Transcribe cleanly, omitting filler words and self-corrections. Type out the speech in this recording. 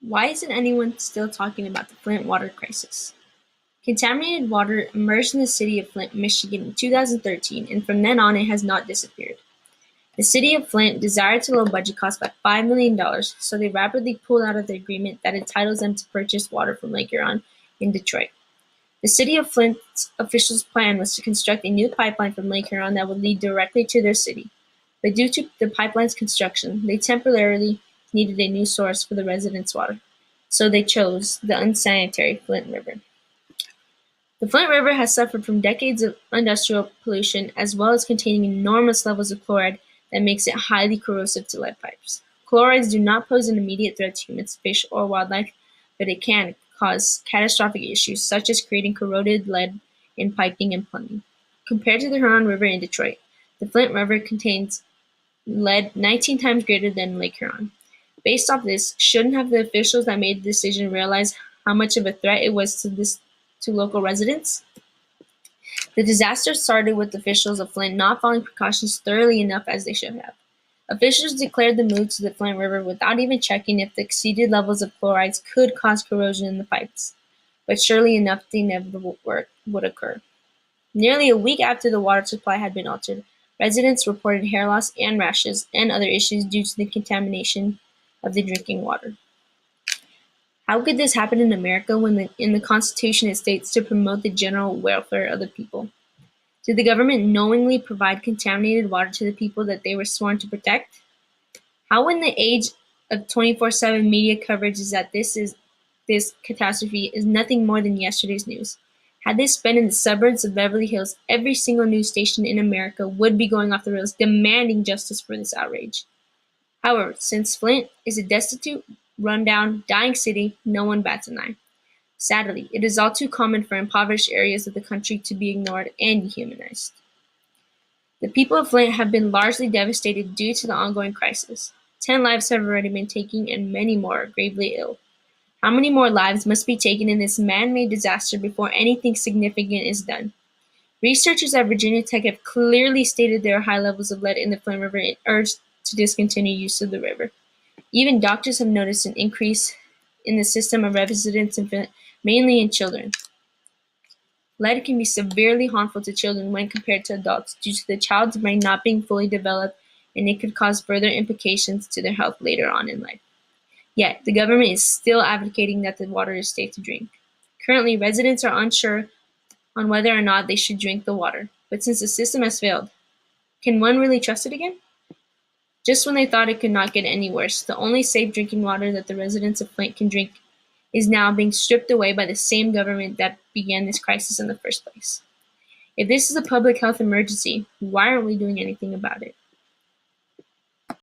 Why isn't anyone still talking about the Flint water crisis? Contaminated water emerged in the city of Flint, Michigan in 2013, and from then on it has not disappeared. The city of Flint desired to lower budget costs by $5 million, so they rapidly pulled out of the agreement that entitles them to purchase water from Lake Huron in Detroit. The city of Flint's officials' plan was to construct a new pipeline from Lake Huron that would lead directly to their city. But due to the pipeline's construction, they temporarily needed a new source for the residents' water. So they chose the unsanitary Flint River. The Flint River has suffered from decades of industrial pollution as well as containing enormous levels of chloride that makes it highly corrosive to lead pipes. Chlorides do not pose an immediate threat to humans, fish, or wildlife, but it can cause catastrophic issues such as creating corroded lead in piping and plumbing. Compared to the Huron River in Detroit, the Flint River contains lead 19 times greater than Lake Huron. Based off this, shouldn't have the officials that made the decision realize how much of a threat it was to local residents? The disaster started with officials of Flint not following precautions thoroughly enough as they should have. Officials declared the move to the Flint River without even checking if the exceeded levels of chlorides could cause corrosion in the pipes. But surely enough, the inevitable would occur. Nearly a week after the water supply had been altered, residents reported hair loss and rashes and other issues due to the contamination of the drinking water. How could this happen in America when in the Constitution it states to promote the general welfare of the people? Did the government knowingly provide contaminated water to the people that they were sworn to protect? How, in the age of 24/7 media coverage, is that this catastrophe is nothing more than yesterday's news? Had this been in the suburbs of Beverly Hills, every single news station in America would be going off the rails demanding justice for this outrage. However, since Flint is a destitute, run-down, dying city, no one bats an eye. Sadly, it is all too common for impoverished areas of the country to be ignored and dehumanized. The people of Flint have been largely devastated due to the ongoing crisis. 10 lives have already been taken and many more are gravely ill. How many more lives must be taken in this man-made disaster before anything significant is done? Researchers at Virginia Tech have clearly stated there are high levels of lead in the Flint River and urged to discontinue use of the river. Even doctors have noticed an increase in the system of residents in Flint, mainly in children. Lead can be severely harmful to children when compared to adults due to the child's brain not being fully developed, and it could cause further implications to their health later on in life. Yet, the government is still advocating that the water is safe to drink. Currently, residents are unsure on whether or not they should drink the water, but since the system has failed, can one really trust it again? Just when they thought it could not get any worse, the only safe drinking water that the residents of Flint can drink is now being stripped away by the same government that began this crisis in the first place. If this is a public health emergency, why aren't we doing anything about it?